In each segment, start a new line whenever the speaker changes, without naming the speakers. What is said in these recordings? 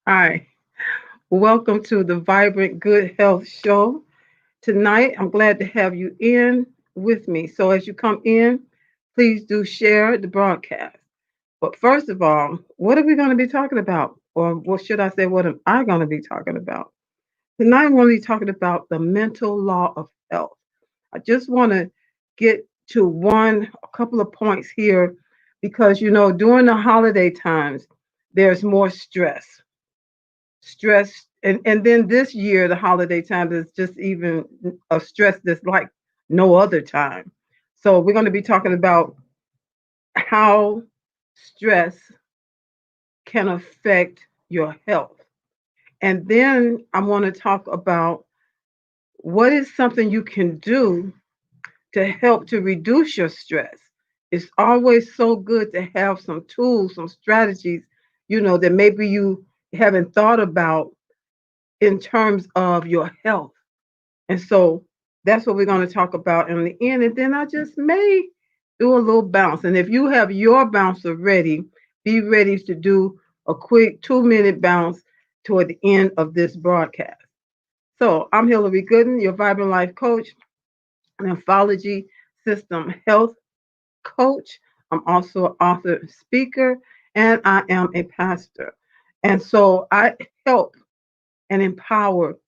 Hi, welcome to the Vibrant Good Health Show. Tonight, I'm glad to have you in with me. So, as you come in, please do share the broadcast. But first of all, what are we going to be talking about? Or what should I say, what am I going to be talking about? Tonight, I'm going to be talking about the mental law of health. I just want to get to a couple of points here because, during the holiday times, there's more stress and then this year the holiday time is just even a stress that's like no other time. So we're going to be talking about how stress can affect your health, and then I want to talk about what is something you can do to help to reduce your stress. It's always so good to have some tools, some strategies, that maybe you haven't thought about in terms of your health. And so that's what we're going to talk about in the end. And then I just may do a little bounce. And if you have your bouncer ready, be ready to do a quick 2-minute bounce toward the end of this broadcast. So I'm Hillary Gooden, your Vibrant Life Coach, Lymphology System Health Coach. I'm also an author, speaker, and I am a pastor. And so I help and empower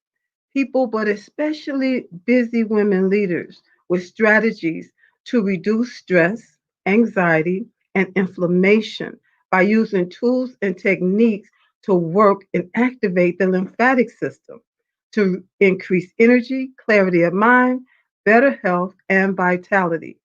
people, but especially busy women leaders, with strategies to reduce stress, anxiety, and inflammation by using tools and techniques to work and activate the lymphatic system to increase energy, clarity of mind, better health, and vitality.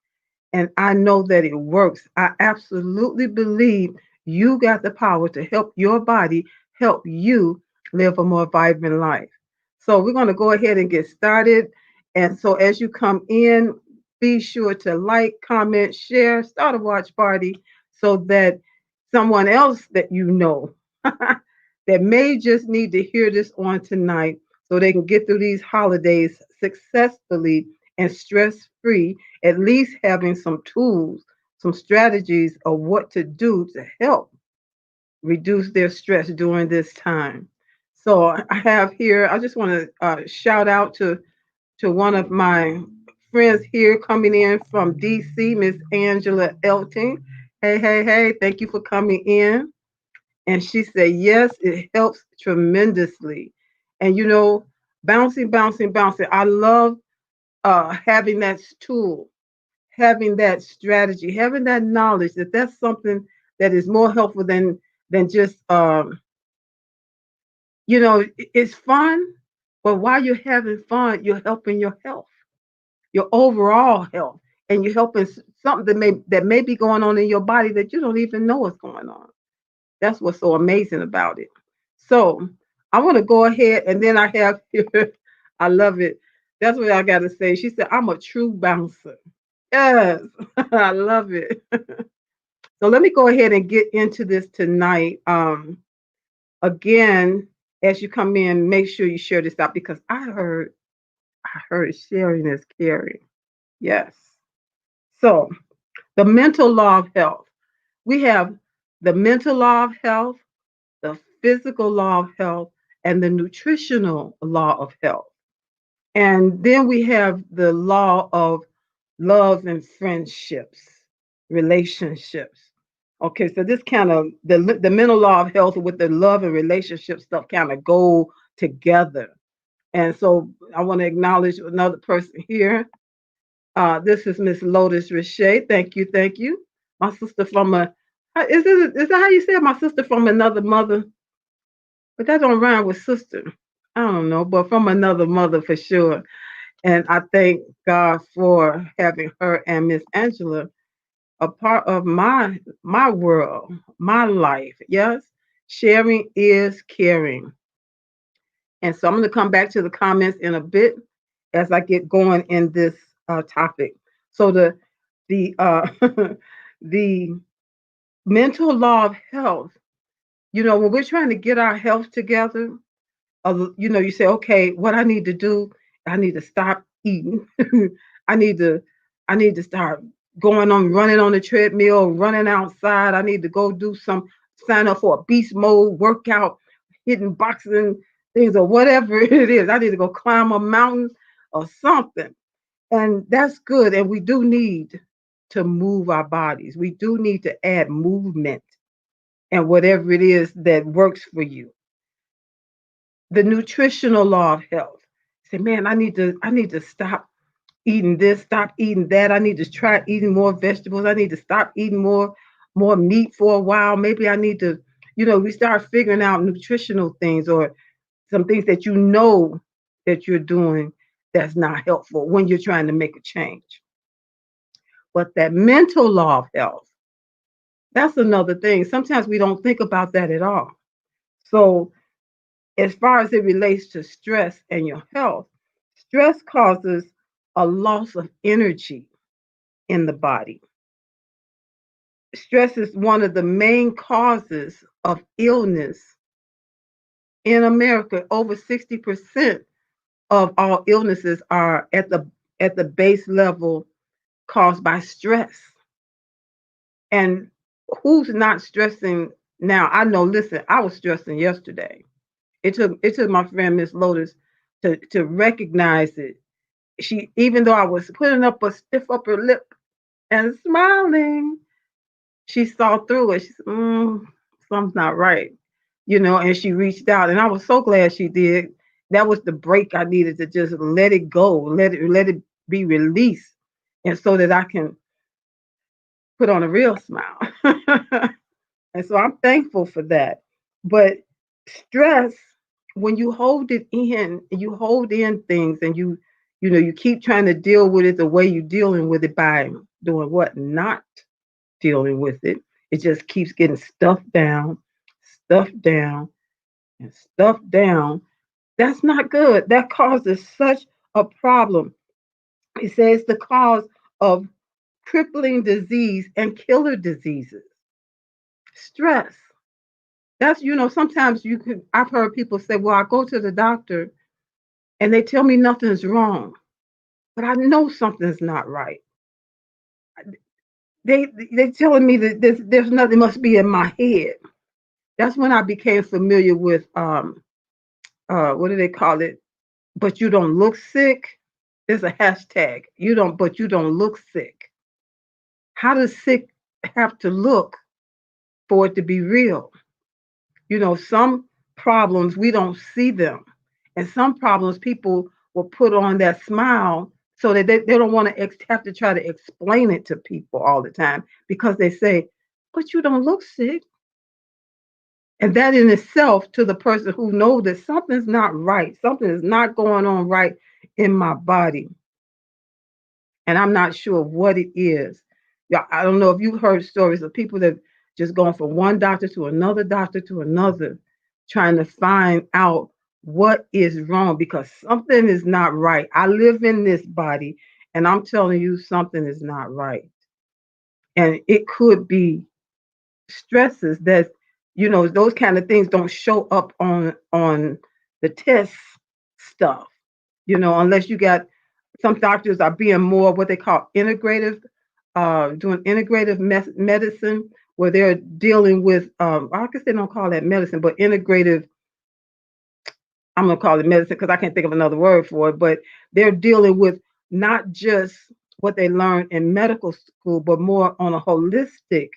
And I know that it works. I absolutely believe you got the power to help your body help you live a more vibrant life. So we're going to go ahead and get started. And so as you come in, be sure to like, comment, share, start a watch party so that someone else that you know that may just need to hear this on tonight so they can get through these holidays successfully and stress free, at least having some tools, some strategies of what to do to help reduce their stress during this time. So I have here, I just want to shout out to one of my friends here coming in from DC, Miss Angela Elting. Hey, hey, hey, thank you for coming in. And she said, yes, it helps tremendously. And bouncing, bouncing, bouncing. I love having that tool, having that strategy, having that knowledge that that's something that is more helpful than just it's fun, but while you're having fun, you're helping your health, your overall health, and you're helping something that may be going on in your body that you don't even know what's going on. That's what's so amazing about it. So I want to go ahead, and then I have here, I love it. That's what I got to say. She said, I'm a true bouncer. Yes, I love it. So let me go ahead and get into this tonight. Again, as you come in, make sure you share this out because I heard sharing is caring. Yes. So the mental law of health. We have the mental law of health, the physical law of health, and the nutritional law of health. And then we have the law of love and friendships, relationships. Okay, so this kind of the mental law of health with the love and relationship stuff kind of go together. And so I want to acknowledge another person here. This is Miss Lotus Richey. Thank you, thank you. My sister from is that how you say it? My sister from another mother? But that don't rhyme with sister. I don't know, but from another mother for sure. And I thank God for having her and Miss Angela a part of my world, my life. Yes, sharing is caring. And so I'm going to come back to the comments in a bit as I get going in this topic. So the the mental law of health. When we're trying to get our health together, you say, okay, what I need to do, I need to stop eating. I need to, I need to start running on the treadmill, running outside. I need to go sign up for a beast mode workout. hitting boxing things or whatever it is. I need to go climb a mountain or something. And that's good. And we do need to move our bodies. We do need to add movement and whatever it is that works for you. The nutritional law of health. Say, man, I need to stop eating this, stop eating that. I need to try eating more vegetables. I need to stop eating more meat for a while. Maybe I need to, we start figuring out nutritional things or some things that you know that you're doing that's not helpful when you're trying to make a change. But that mental law of health, that's another thing. Sometimes we don't think about that at all. So, as far as it relates to stress and your health, stress causes a loss of energy in the body. Stress is one of the main causes of illness in America. Over 60% of all illnesses are at the base level caused by stress. And who's not stressing now? I know, listen, I was stressing yesterday. It took my friend Miss Lotus to recognize it. She, even though I was putting up a stiff upper lip and smiling, she saw through it. She said, something's not right, and she reached out. And I was so glad she did. That was the break I needed to just let it go, let it be released. And so that I can put on a real smile. And so I'm thankful for that. But stress, when you hold it in, you hold in things and you keep trying to deal with it the way you're dealing with it by doing what? Not dealing with it. It just keeps getting stuffed down, and stuffed down. That's not good. That causes such a problem. It says the cause of crippling disease and killer diseases. Stress. Sometimes I've heard people say, well, I go to the doctor and they tell me nothing's wrong, but I know something's not right. They telling me that there's nothing must be in my head. That's when I became familiar with what do they call it? But you don't look sick. There's a hashtag. But you don't look sick. How does sick have to look for it to be real? Some problems we don't see them. And some problems people will put on that smile so that they don't want to have to try to explain it to people all the time because they say, but you don't look sick. And that in itself, to the person who knows that something's not right, something is not going on right in my body, and I'm not sure what it is. Yeah, I don't know if you've heard stories of people that just gone from one doctor to another, trying to find out what is wrong because something is not right. I live in this body, and I'm telling you something is not right. And it could be stresses that those kind of things don't show up on the test stuff, unless you got some doctors are being more what they call integrative, doing integrative medicine where they're dealing with I guess they don't call that medicine, but integrative, I'm gonna call it medicine because I can't think of another word for it, but they're dealing with not just what they learned in medical school, but more on a holistic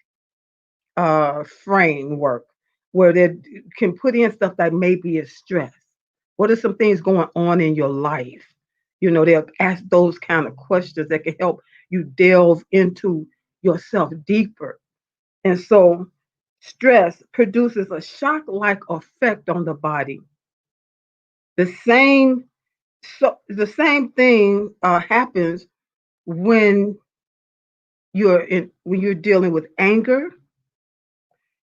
framework where they can put in stuff that maybe is stress. What are some things going on in your life? They'll ask those kind of questions that can help you delve into yourself deeper. And so stress produces a shock like effect on the body. The same the same thing happens when when you're dealing with anger.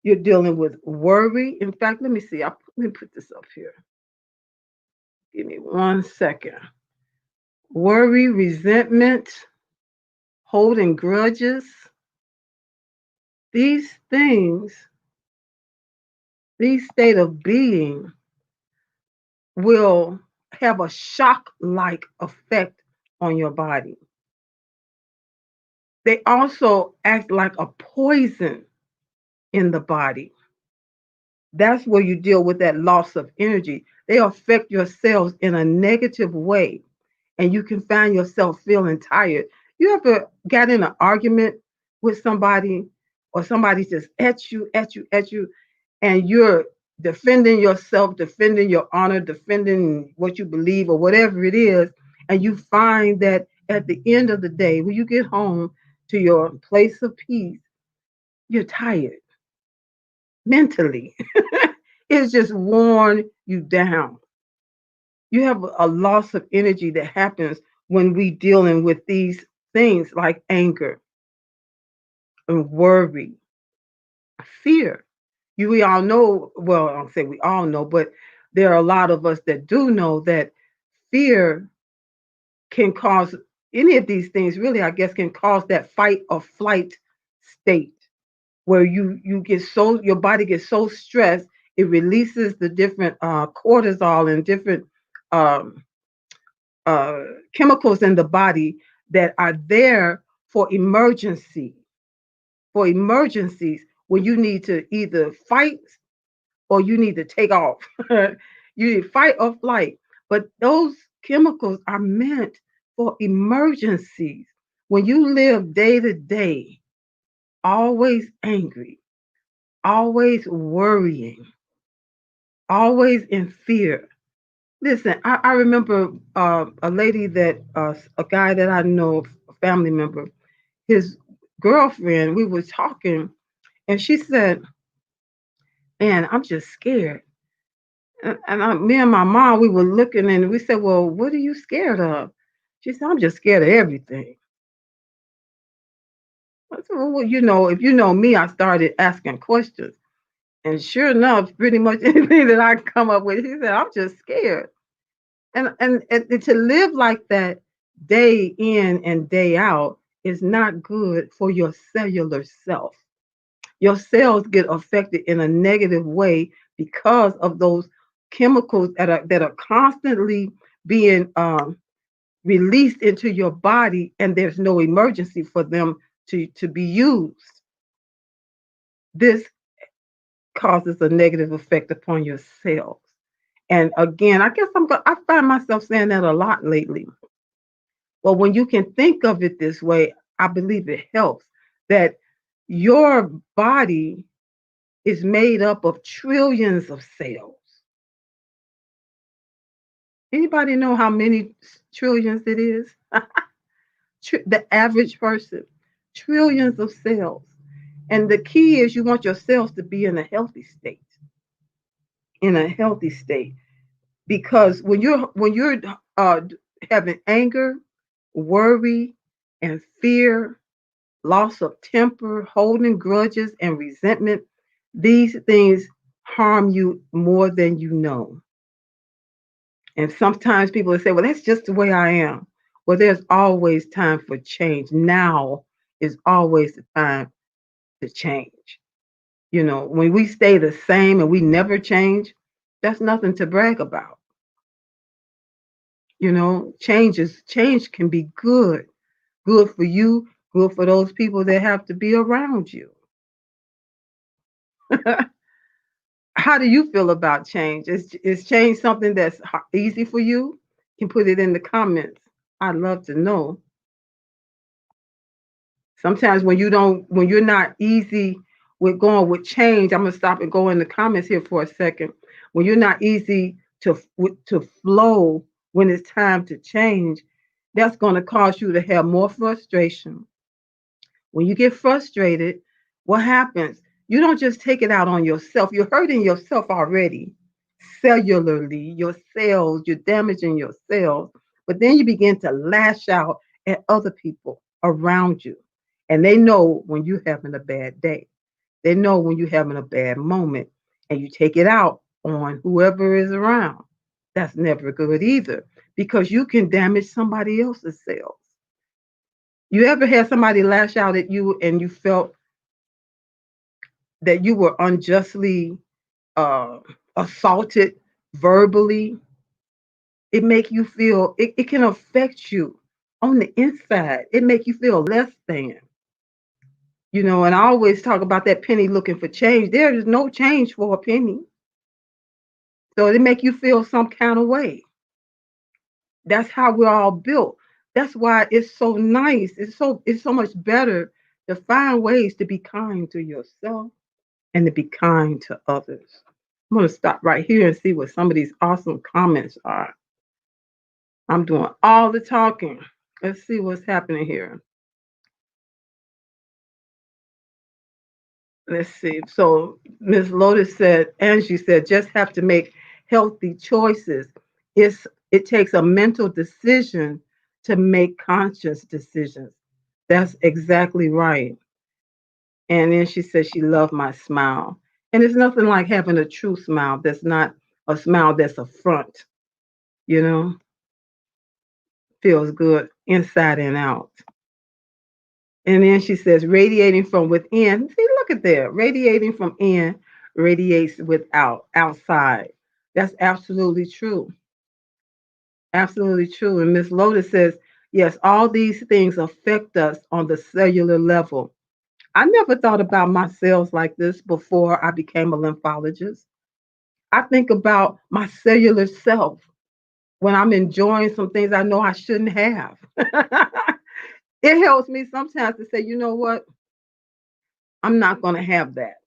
You're dealing with worry. In fact, let me see. Let me put this up here. Give me 1 second. Worry, resentment, holding grudges. These things, these state of being will have a shock like effect on your body. They also act like a poison in the body. That's where you deal with that loss of energy. They affect your cells in a negative way, and you can find yourself feeling tired. You ever got in an argument with somebody, or somebody just at you, and you're defending yourself, defending your honor, defending what you believe, or whatever it is, and you find that at the end of the day, when you get home to your place of peace, you're tired mentally. It's just worn you down. You have a loss of energy that happens when we dealing with these things like anger and worry, fear. We all know, well, I don't say we all know, but there are a lot of us that do know that fear can cause any of these things, really, I guess, can cause that fight or flight state where you get so, your body gets so stressed, it releases the different cortisol and different um, uh, chemicals in the body that are there for emergencies when you need to either fight or you need to take off. You need fight or flight. But those chemicals are meant for emergencies. When you live day to day, always angry, always worrying, always in fear. Listen, I remember a lady that, a guy that I know, a family member, his girlfriend, we were talking, and she said, "Man, I'm just scared." Me and my mom, we were looking and we said, "Well, what are you scared of?" She said, "I'm just scared of everything." I said, "Well, if you know me, I started asking questions. And sure enough, pretty much anything that I come up with, she said, I'm just scared." And to live like that day in and day out is not good for your cellular self. Your cells get affected in a negative way because of those chemicals that are constantly being released into your body, and there's no emergency for them to be used. This causes a negative effect upon your cells. And again, I guess I find myself saying that a lot lately. But when you can think of it this way, I believe it helps that your body is made up of trillions of cells. Anybody know how many trillions it is? The average person, trillions of cells. And the key is you want your cells to be in a healthy state, in a healthy state. Because when you're uh, having anger, worry, and fear, loss of temper, holding grudges, and resentment, these things harm you more than you know. And sometimes people will say, "Well, that's just the way I am." Well, there's always time for change. Now is always the time to change. When we stay the same and we never change, that's nothing to brag about. Change can be good. Good for you, good for those people that have to be around you. How do you feel about change? Is change something that's easy for you? You can put it in the comments. I'd love to know. Sometimes when you're not easy with going with change, I'm gonna stop and go in the comments here for a second. When you're not easy to flow when it's time to change, that's gonna cause you to have more frustration. When you get frustrated, what happens? You don't just take it out on yourself. You're hurting yourself already, cellularly, your cells, you're damaging your cells. But then you begin to lash out at other people around you. And they know when you're having a bad day. They know when you're having a bad moment, and you take it out on whoever is around. That's never good either, because you can damage somebody else's cells. You ever had somebody lash out at you and you felt that you were unjustly uh, assaulted verbally? It can affect you on the inside. It make you feel less than. And I always talk about that penny looking for change. There is no change for a penny. So it make you feel some kind of way. That's how we're all built. That's why it's so nice. It's so much better to find ways to be kind to yourself and to be kind to others. I'm gonna stop right here and see what some of these awesome comments are. I'm doing all the talking. Let's see what's happening here. Let's see. So Miss Lotus said, Angie said, just have to make healthy choices. It takes a mental decision to make conscious decisions. That's exactly right. And then she said she loved my smile. And it's nothing like having a true smile that's not a smile that's a front, you know, feels good inside and out. And then she says, radiating from within. See, look at there. Radiating from in radiates without, outside. That's absolutely true. Absolutely true. And Miss Lotus says, yes, all these things affect us on the cellular level. I never thought about my cells like this before I became a lymphologist. I think about my cellular self when I'm enjoying some things I know I shouldn't have. It helps me sometimes to say, you know what? I'm not going to have that,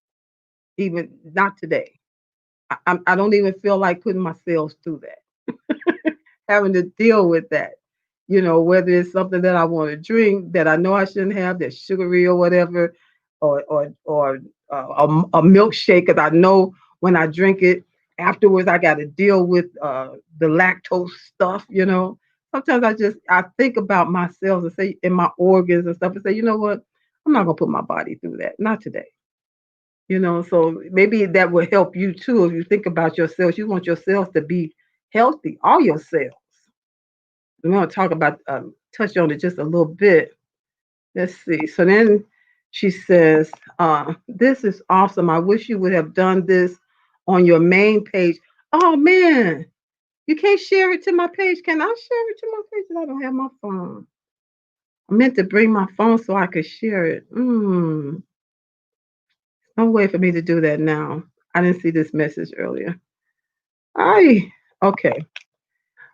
even not today. I don't even feel like putting myself through that, having to deal with that. Whether it's something that I want to drink that I know I shouldn't have, that's sugary or whatever, or a milkshake, because I know when I drink it afterwards, I got to deal with the lactose stuff. Sometimes I think about myself and say in my organs and stuff and say, you know what, I'm not gonna put my body through that, not today. So maybe that will help you too. If you think about your cells, you want your cells to be healthy, all your cells. We want to talk about, touch on it just a little bit. Let's see. So then she says, this is awesome. I wish you would have done this on your main page. Oh man, you can't share it to my page. Can I share it to my page? I don't have my phone. I meant to bring my phone so I could share it. No way for me to do that now. I didn't see this message earlier. I okay.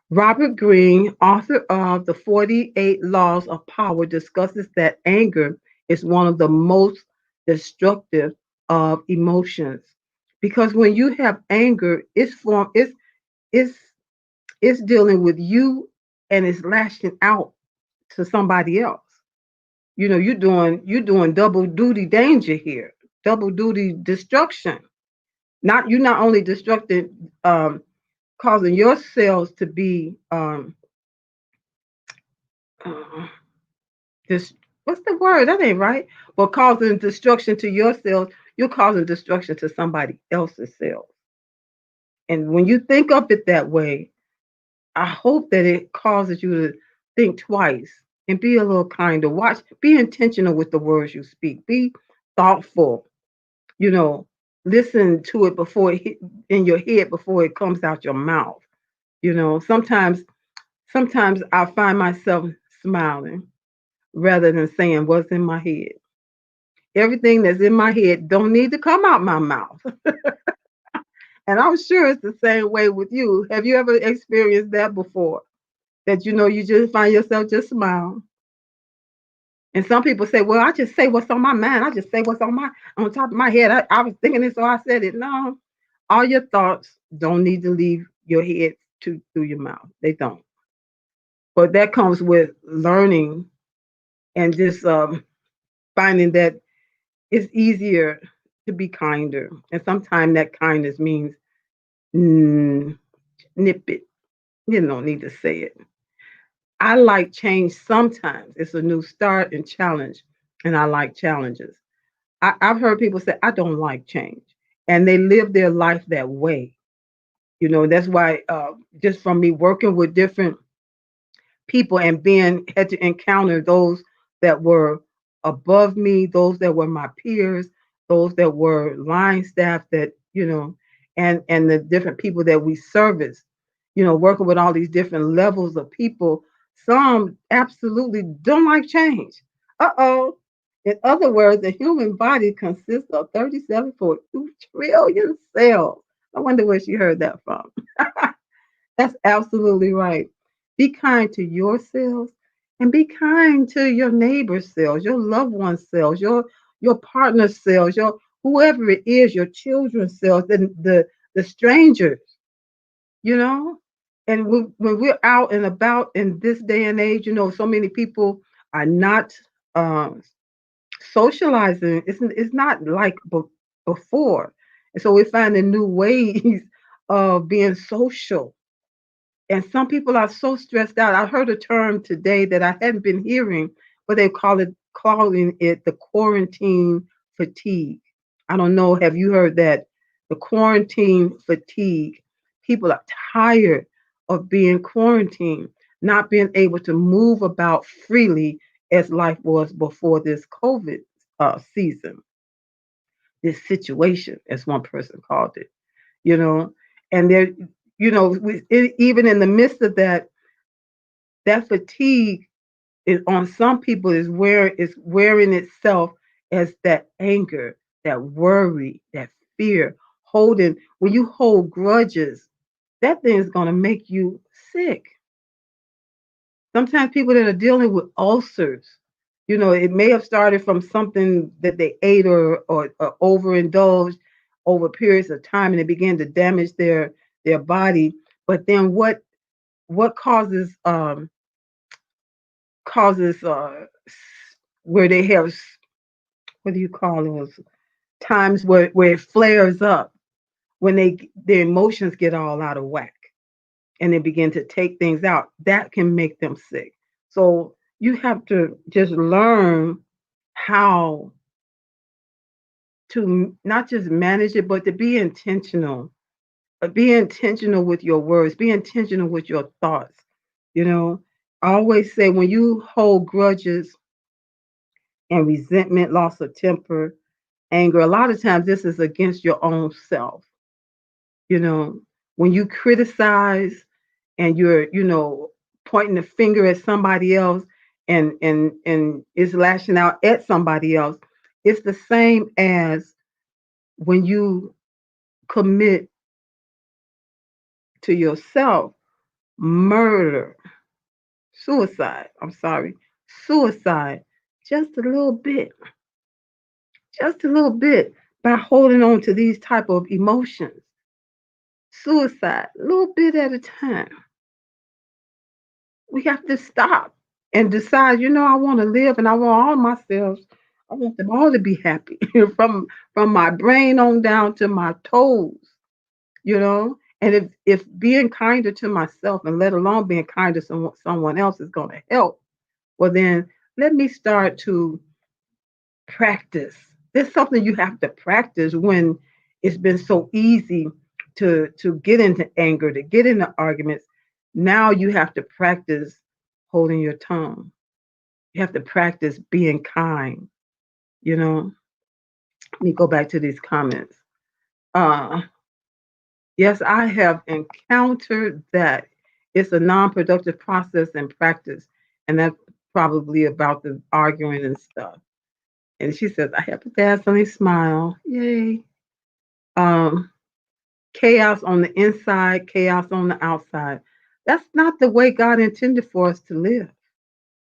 Robert Greene, author of The 48 Laws of Power, discusses that anger is one of the most destructive of emotions. Because when you have anger, it's it's dealing with you and it's lashing out to somebody else. You're doing double duty danger here, double duty destruction. Not you not only destructing causing your cells to be uh, this what's the word? That ain't right. But causing destruction to your cells, you're causing destruction to somebody else's cells. And when you think of it that way, I hope that it causes you to think twice and be a little kinder. Watch, be intentional with the words you speak. Be thoughtful. You know, listen to it before it hit in your head before it comes out your mouth. Sometimes I find myself smiling rather than saying what's in my head. Everything that's in my head don't need to come out my mouth. And I'm sure it's the same way with you. Have you ever experienced that before? That you just find yourself just smile. And some people say, "Well, I just say what's on my mind. I just say what's on top of my head. I was thinking it, so I said it." No, all your thoughts don't need to leave your head to through your mouth. They don't. But that comes with learning and just finding that it's easier to be kinder. And sometimes that kindness means mm, nip it. You don't need to say it. I like change sometimes. It's a new start and challenge, and I like challenges. I've heard people say, I don't like change, and they live their life that way. That's why just from me working with different people and being had to encounter those that were above me, those that were my peers, those that were line staff and the different people that we service, working with all these different levels of people. Some absolutely don't like change. Uh-oh. In other words, the human body consists of 37.2 trillion cells. I wonder where she heard that from. That's absolutely right. Be kind to your cells and be kind to your neighbor's cells, your loved one's cells, your partner's cells, your whoever it is, your children's cells, the strangers, you know. And when we're out and about in this day and age, so many people are not um, socializing. It's not like before, and so we're finding new ways of being social, and some people are so stressed out. I heard a term today that I hadn't been hearing, but they calling it the quarantine fatigue. I don't know. Have you heard that? The quarantine fatigue. People are tired of being quarantined, not being able to move about freely as life was before this COVID season, this situation, as one person called it. You know, and there, even in the midst of that, that fatigue is on some people is wearing itself as that anger, that worry, that fear, holding. When you hold grudges, that thing is going to make you sick. Sometimes people that are dealing with ulcers, it may have started from something that they ate or overindulged over periods of time, and it began to damage their body. But then what causes where they have, what do you call those times where it flares up, when their emotions get all out of whack and they begin to take things out, that can make them sick. So you have to just learn how to not just manage it, but to be intentional. Be intentional with your words, be intentional with your thoughts. you know I always say, when you hold grudges and resentment, loss of temper, anger, a lot of times this is against your own self. You know, when you criticize and you're, pointing the finger at somebody else, and is lashing out at somebody else, it's the same as when you commit to yourself murder, suicide. I'm sorry, suicide, just a little bit, just a little bit, by holding on to these type of emotions. Suicide, a little bit at a time. We have to stop and decide, I want to live, and I want all my cells, I want them all to be happy from my brain on down to my toes, And if being kinder to myself, and let alone being kind to someone else, is going to help, well then let me start to practice. There's something you have to practice when it's been so easy to get into anger, to get into arguments. Now you have to practice holding your tongue. You have to practice being kind. You know. Let me go back to these comments. Uh, yes, I have encountered that. It's a non-productive process and practice, and that's probably about the arguing and stuff. And she says, I have a dazzling smile. Yay. Um, Chaos on the inside, chaos on the outside. That's not the way God intended for us to live.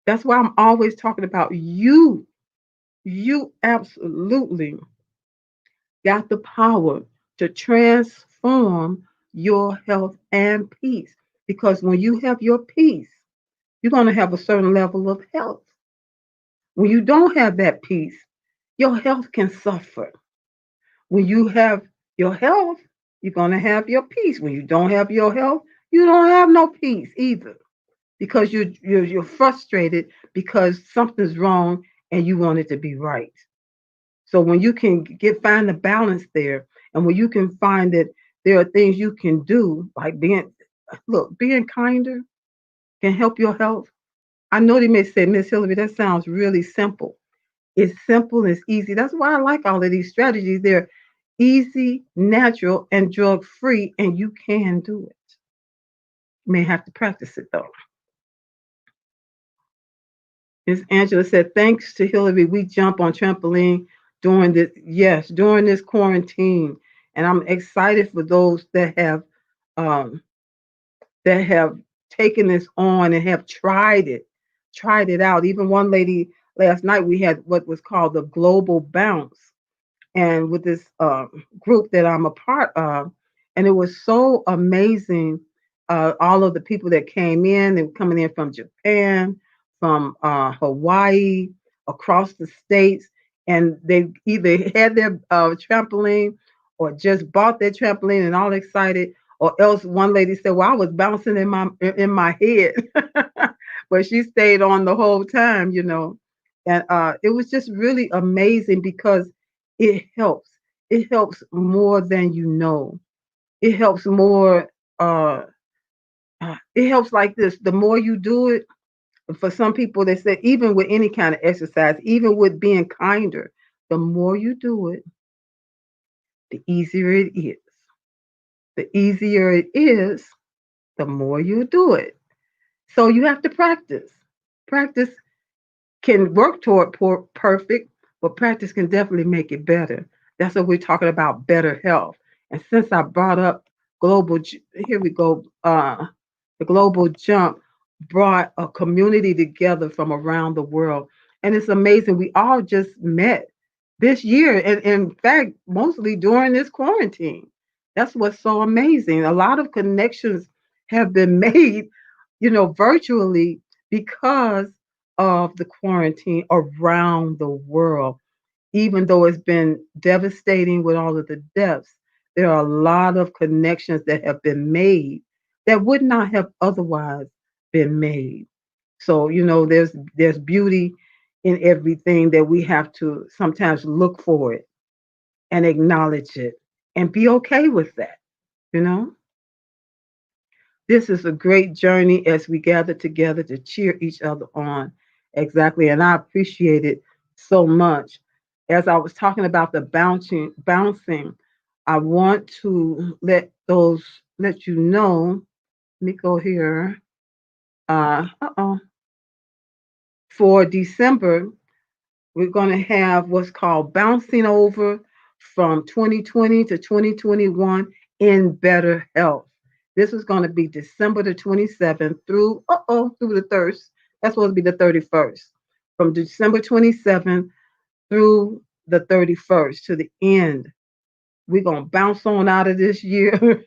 That's why I'm always talking about you. You absolutely got the power to transform your health and peace. Because when you have your peace, you're going to have a certain level of health. When you don't have that peace, your health can suffer. When you have your health, you're going to have your peace. When you don't have your health, you don't have no peace either, because you're frustrated because something's wrong and you want it to be right. So when you can find the balance there, and when you can find that there are things you can do, like being kinder can help your health. I know they may say, Miss Hillary, that sounds really simple. It's simple, it's easy. That's why I like all of these strategies. They're easy, natural, and drug free, and you can do it. You may have to practice it though. Miss Angela said, thanks to Hillary, we jump on trampoline during this, yes, during this quarantine. And I'm excited for those um, that have taken this on and have tried it out. Even one lady last night, we had what was called the Global Bounce, and with this group that I'm a part of, and it was so amazing. All of the people that came in, they were coming in from Japan, from Hawaii, across the states, and they either had their trampoline or just bought their trampoline and all excited, or else one lady said, "Well, I was bouncing in my head," but she stayed on the whole time, and it was just really amazing because it helps. It helps more than you know. It helps more. Uh, it helps like this. The more you do it, for some people, they say even with any kind of exercise, even with being kinder, the more you do it, the easier it is. The easier it is, the more you do it. So you have to practice. Practice can work toward perfect, but practice can definitely make it better. That's what we're talking about, better health. And since I brought up global, here we go. The global jump brought a community together from around the world, and it's amazing. We all just met this year, and in fact, mostly during this quarantine. That's what's so amazing. A lot of connections have been made, virtually because of the quarantine around the world. Even though it's been devastating with all of the deaths, there are a lot of connections that have been made that would not have otherwise been made. So, there's beauty in everything that we have to sometimes look for it and acknowledge it and be okay with that, you know? This is a great journey as we gather together to cheer each other on. Exactly. And I appreciate it so much. As I was talking about the bouncing, I want to let you know. Let me go here. Uh-oh. For December, we're going to have what's called Bouncing Over from 2020 to 2021 in Better Health. This is going to be December the 27th through the 3rd. That's supposed to be the 31st. From December 27th through the 31st to the end. We're going to bounce on out of this year,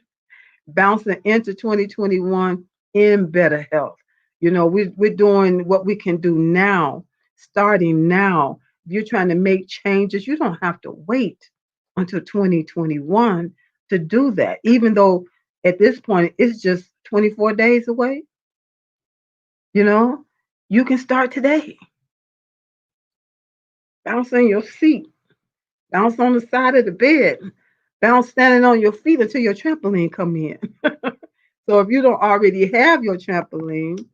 bouncing into 2021 in better health. We're doing what we can do now, starting now. If you're trying to make changes, you don't have to wait until 2021 to do that, even though at this point it's just 24 days away. You know, you can start today. Bounce in your seat, bounce on the side of the bed, bounce standing on your feet until your trampoline come in. So if you don't already have your trampoline,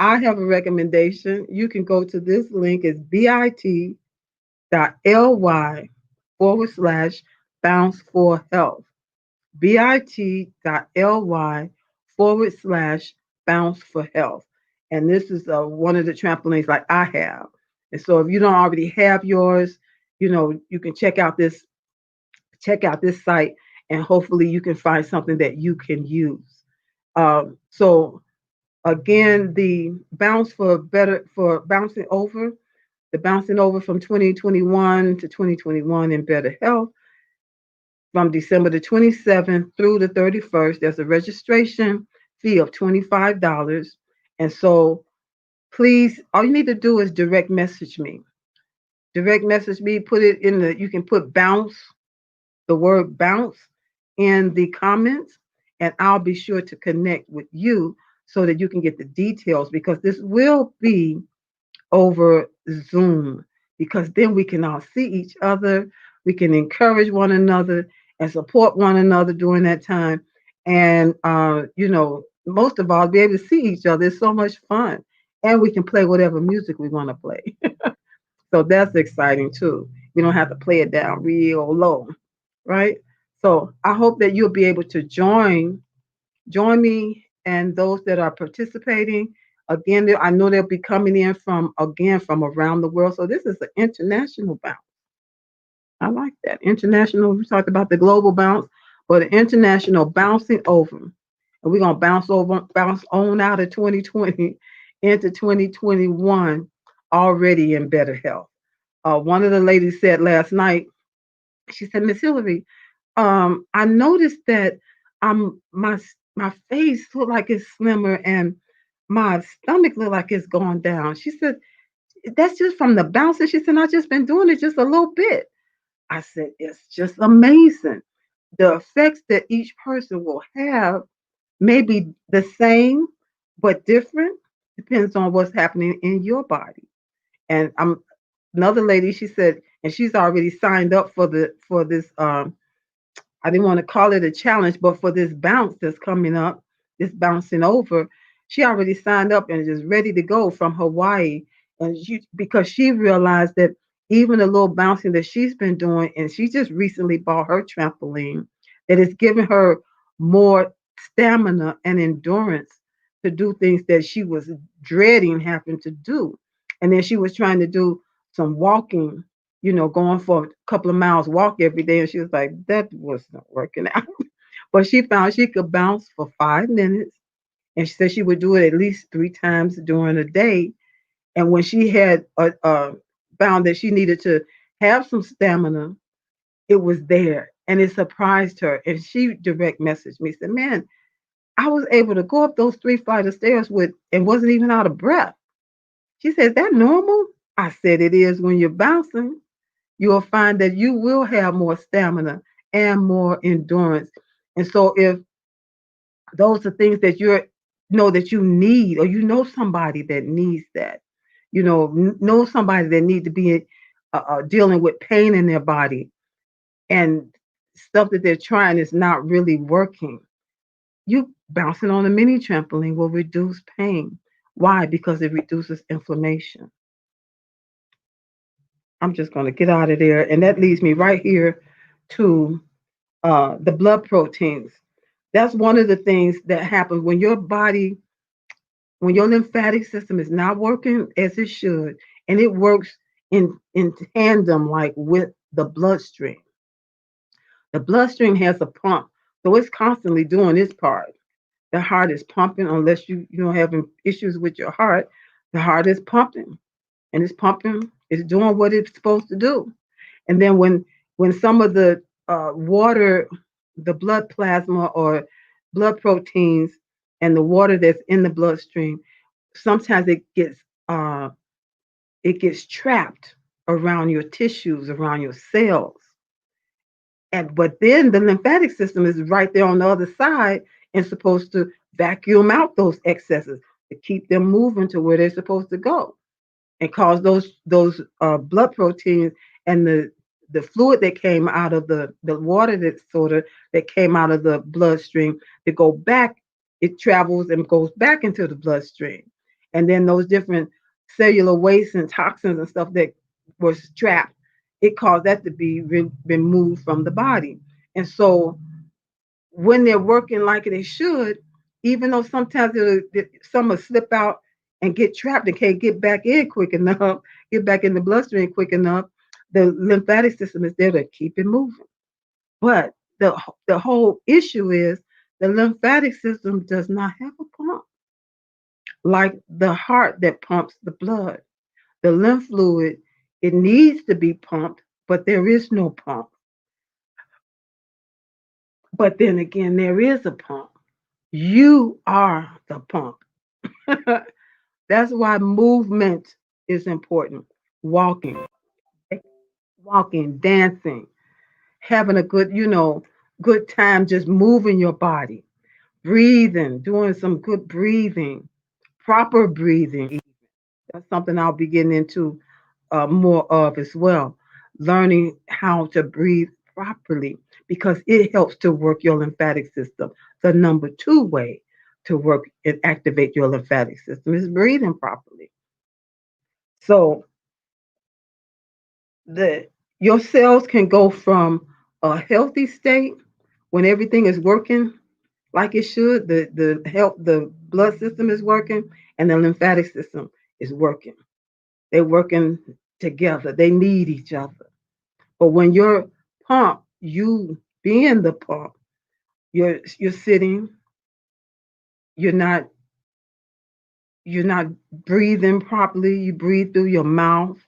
I have a recommendation. You can go to this link. It's bit.ly / bounce for health. bit.ly / bounce for health. And this is one of the trampolines like I have. And so if you don't already have yours, you can check out this site, and hopefully you can find something that you can use. So again, the bouncing over from 2021 to 2021 in better health from December the 27th through the 31st. There's a registration fee of $25. And so please, all you need to do is direct message me. Direct message me, you can put bounce, the word bounce, in the comments, and I'll be sure to connect with you so that you can get the details, because this will be over Zoom, because then we can all see each other. We can encourage one another and support one another during that time. And, most of all, be able to see each other. It's so much fun. And we can play whatever music we want to play. So that's exciting too. We don't have to play it down real low, right? So I hope that you'll be able to join me and those that are participating. Again, I know they'll be coming in from again from around the world. So this is an international bounce. I like that. International, we talked about the global bounce, but the international bouncing over. And we're gonna bounce on out of 2020 into 2021 already in better health. One of the ladies said last night, she said, Miss Hillary, I noticed that my face look like it's slimmer and my stomach look like it's gone down. She said, that's just from the bouncing. She said, I just been doing it just a little bit. I said, it's just amazing. The effects that each person will have may be the same, but different. Depends on what's happening in your body. And I'm another lady, she said, and she's already signed up for this I didn't want to call it a challenge, but for this bounce that's coming up, this bouncing over, she already signed up and is ready to go from Hawaii. And because she realized that even the little bouncing that she's been doing, and she just recently bought her trampoline, that it's giving her more stamina and endurance to do things that she was dreading having to do. And then she was trying to do some walking, going for a couple of miles walk every day. And she was like, that wasn't working out. But she found she could bounce for 5 minutes. And she said she would do it at least 3 times during a day. And when she had found that she needed to have some stamina, it was there. And it surprised her. And she direct messaged me, said, man, I was able to go up those 3 flights of stairs with and wasn't even out of breath. She said, is that normal? I said, it is when you're bouncing. You'll find that you will have more stamina and more endurance. And so if those are things that you know that you need, or somebody that needs that, know somebody that needs to be dealing with pain in their body and stuff that they're trying is not really working, you bouncing on a mini trampoline will reduce pain. Why? Because it reduces inflammation. I'm just going to get out of there. And that leads me right here to the blood proteins. That's one of the things that happens when your lymphatic system is not working as it should, and it works in tandem like with the bloodstream. The bloodstream has a pump, so it's constantly doing its part. The heart is pumping, unless you don't having issues with your heart. The heart is pumping, and it's pumping. It's doing what it's supposed to do. And then when some of the water, the blood plasma or blood proteins, and the water that's in the bloodstream, sometimes uh, it gets trapped around your tissues, around your cells. And but then the lymphatic system is right there on the other side and supposed to vacuum out those excesses to keep them moving to where they're supposed to go and cause those blood proteins and the fluid that came out of the water that came out of the bloodstream to go back. It travels and goes back into the bloodstream, and then those different cellular wastes and toxins and stuff that was trapped, it caused that to be removed from the body. And so when they're working like they should, even though sometimes some will slip out and get trapped and can't get back in quick enough, get back in the bloodstream quick enough, the lymphatic system is there to keep it moving. But the whole issue is the lymphatic system does not have a pump like the heart that pumps the blood. The lymph fluid, it needs to be pumped, but there is no pump. But then again, there is a pump. You are the pump. That's why movement is important. Walking, walking, dancing, having a good time just moving your body, breathing, doing some good breathing, proper breathing. That's something I'll be getting into more of as well. Learning how to breathe properly because it helps to work your lymphatic system. The number two way to work and activate your lymphatic system is breathing properly. So the your cells can go from a healthy state when everything is working like it should, the blood system is working, and the lymphatic system is working. They're working together. They need each other. But when you're pump, you being the pump, you're sitting, you're not you're not breathing properly. You breathe through your mouth.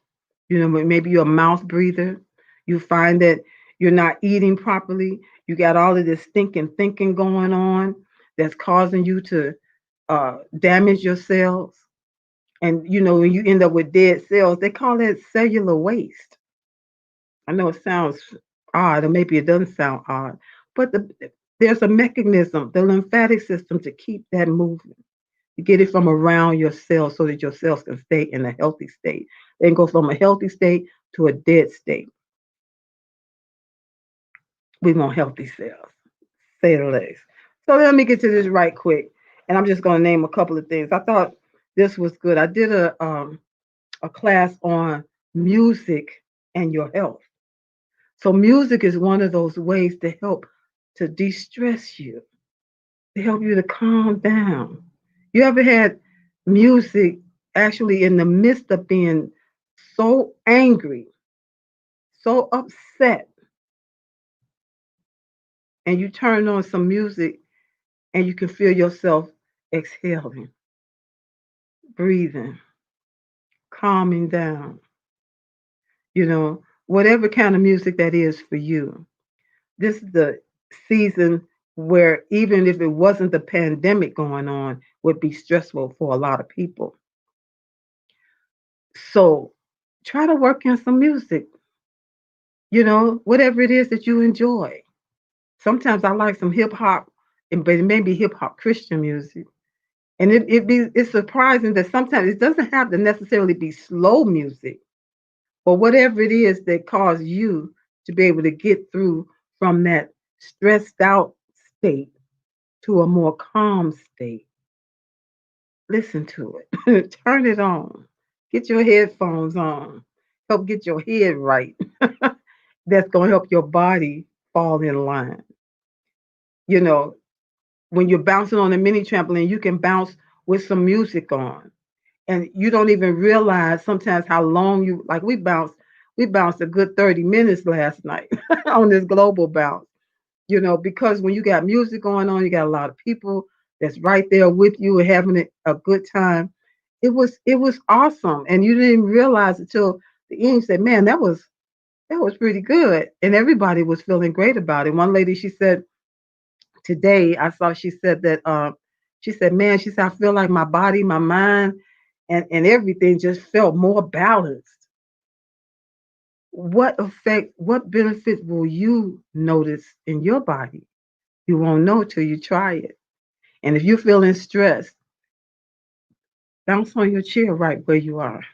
You know, maybe you're a mouth breather. You find that you're not eating properly. You got all of this thinking going on that's causing you to damage your cells. And you know, when you end up with dead cells, they call that cellular waste. I know it sounds odd, or maybe it doesn't sound odd, but there's a mechanism, the lymphatic system, to keep that moving, to get it from around your cells so that your cells can stay in a healthy state. Then go from a healthy state to a dead state. We want healthy cells, say the least. So let me get to this right quick, and I'm just going to name a couple of things. I thought this was good. I did a class on music and your health. So music is one of those ways to help to de-stress you, to help you to calm down. You ever had music actually in the midst of being so angry, so upset, and you turn on some music and you can feel yourself exhaling, breathing, calming down, whatever kind of music that is for you. This is the season where even if it wasn't the pandemic going on, would be stressful for a lot of people. So try to work in some music, whatever it is that you enjoy. Sometimes I like some hip hop, but it may be hip hop Christian music. And it's surprising that sometimes it doesn't have to necessarily be slow music, but whatever it is that causes you to be able to get through from that stressed out state to a more calm state. Listen to it. Turn it on. Get your headphones on. Help get your head right. That's going to help your body fall in line. You know, when you're bouncing on a mini trampoline, you can bounce with some music on. And you don't even realize sometimes how long you like we bounced a good 30 minutes last night on this global bounce. Because when you got music going on, you got a lot of people that's right there with you and having a good time. It was awesome, and you didn't realize until the end. You said, "Man, that was pretty good," and everybody was feeling great about it. One lady, she said today, I saw she said that she said, "Man," she said, "I feel like my body, my mind, and everything just felt more balanced." What benefit will you notice in your body? You won't know till you try it. And if you're feeling stressed, bounce on your chair right where you are.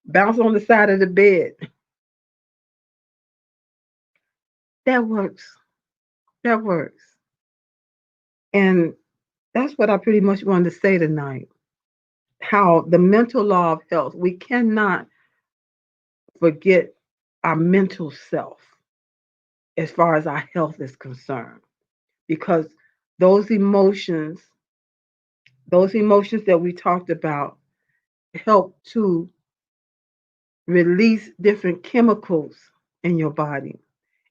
Bounce on the side of the bed. That works. That works. And that's what I pretty much wanted to say tonight. How the mental law of health, we cannot forget our mental self as far as our health is concerned. Because those emotions, those emotions that we talked about help to release different chemicals in your body.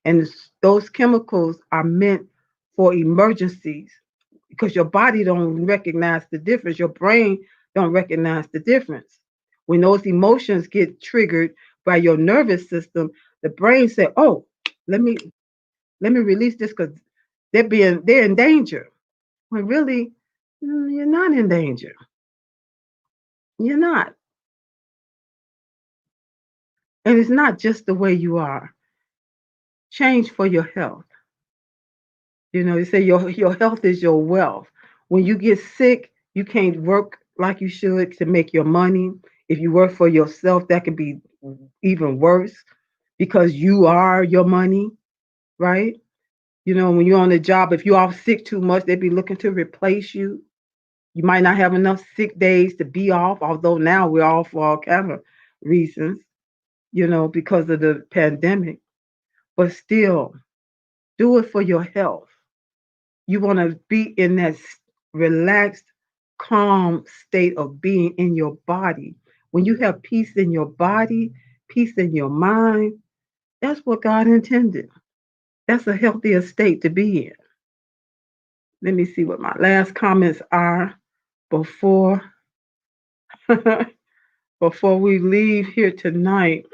And those chemicals are meant for emergencies because your body don't recognize the difference. Your brain don't recognize the difference. When those emotions get triggered by your nervous system, the brain say, "Oh, let me let me release this because they're in danger." When really, you're not in danger. You're not. And it's not just the way you are. Change for your health. They say your health is your wealth. When you get sick, you can't work like you should to make your money. If you work for yourself, that could be even worse because you are your money, right? When you're on a job, if you're off sick too much, they'd be looking to replace you. You might not have enough sick days to be off, although now we're off for all kind of reasons, because of the pandemic. But still, do it for your health. You want to be in that relaxed, calm state of being in your body. When you have peace in your body, peace in your mind, that's what God intended. That's a healthier state to be in. Let me see what my last comments are before before we leave here tonight.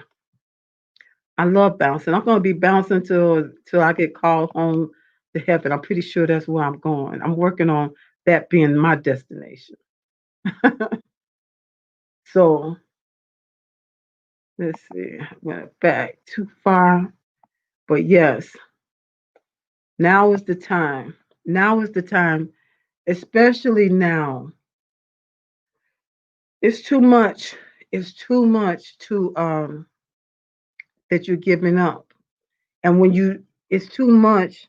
I love bouncing. I'm gonna be bouncing till I get called home to heaven. I'm pretty sure that's where I'm going. I'm working on that being my destination. So let's see. I went back too far. But yes, now is the time. Now is the time, especially now. It's too much. It's too much to that you're giving up. And when you it's too much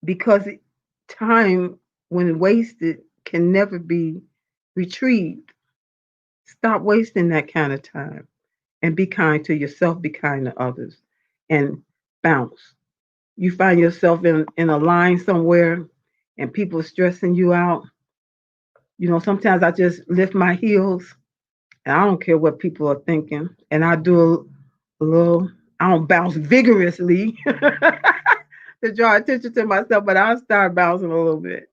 because time when wasted can never be retrieved. Stop wasting that kind of time and be kind to yourself, be kind to others, and bounce. You find yourself in a line somewhere and people stressing you out. Sometimes I just lift my heels and I don't care what people are thinking. And I do a little, I don't bounce vigorously to draw attention to myself, but I'll start bouncing a little bit.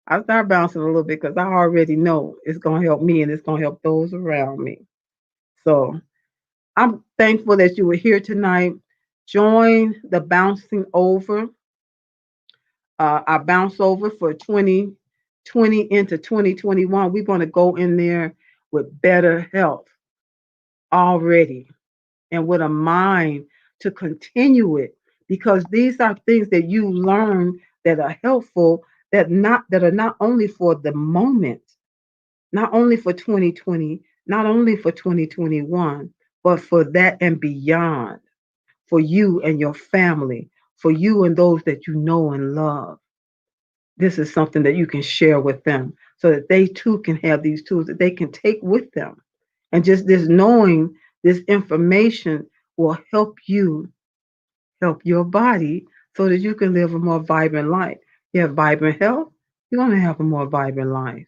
I start bouncing a little bit because I already know it's going to help me and it's going to help those around me. So I'm thankful that you were here tonight. Join the bouncing over. I bounce over for 2020 into 2021. We're going to go in there with better health already and with a mind to continue it because these are things that you learn that are helpful that are not only for the moment, not only for 2020, not only for 2021, but for that and beyond, for you and your family, for you and those that you know and love. This is something that you can share with them so that they too can have these tools that they can take with them. And just this knowing this information will help you help your body so that you can live a more vibrant life. You have vibrant health, you're going to have a more vibrant life.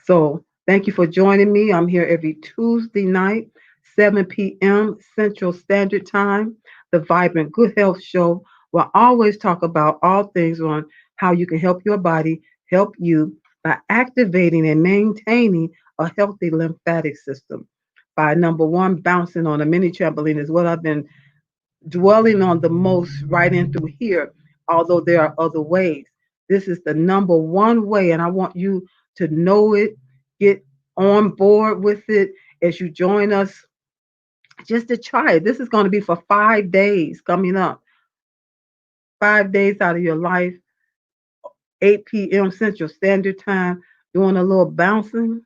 So thank you for joining me. I'm here every Tuesday night, 7 p.m. Central Standard Time, the Vibrant Good Health Show. We'll always talk about all things on how you can help your body help you by activating and maintaining a healthy lymphatic system. By number one, bouncing on a mini trampoline is what I've been dwelling on the most right in through here, although there are other ways. This is the number one way, and I want you to know it, get on board with it as you join us just to try it. This is going to be for 5 days coming up, 5 days out of your life, 8 p.m. Central Standard Time, doing a little bouncing.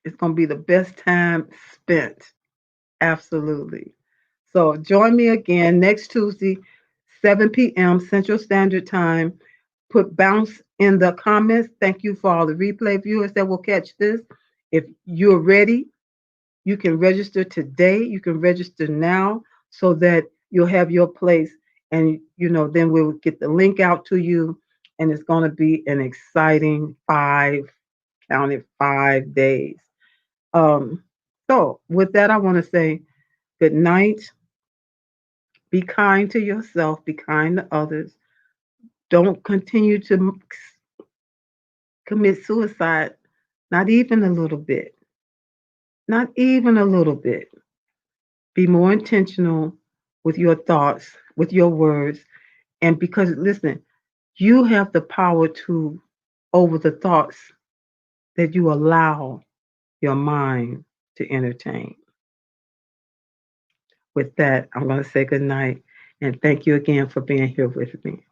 It's going to be the best time spent. Absolutely. So join me again next Tuesday, 7 p.m. Central Standard Time. Put bounce in the comments. Thank you for all the replay viewers that will catch this. If you're ready, you can register today. You can register now so that you'll have your place. And, then we'll get the link out to you. And it's going to be an exciting counted 5 days. Um, so, with that, I want to say good night. Be kind to yourself, be kind to others. Don't continue to commit suicide, not even a little bit. Not even a little bit. Be more intentional with your thoughts, with your words. And because, listen, you have the power to over the thoughts that you allow your mind to entertain. With that, I'm going to say good night and thank you again for being here with me.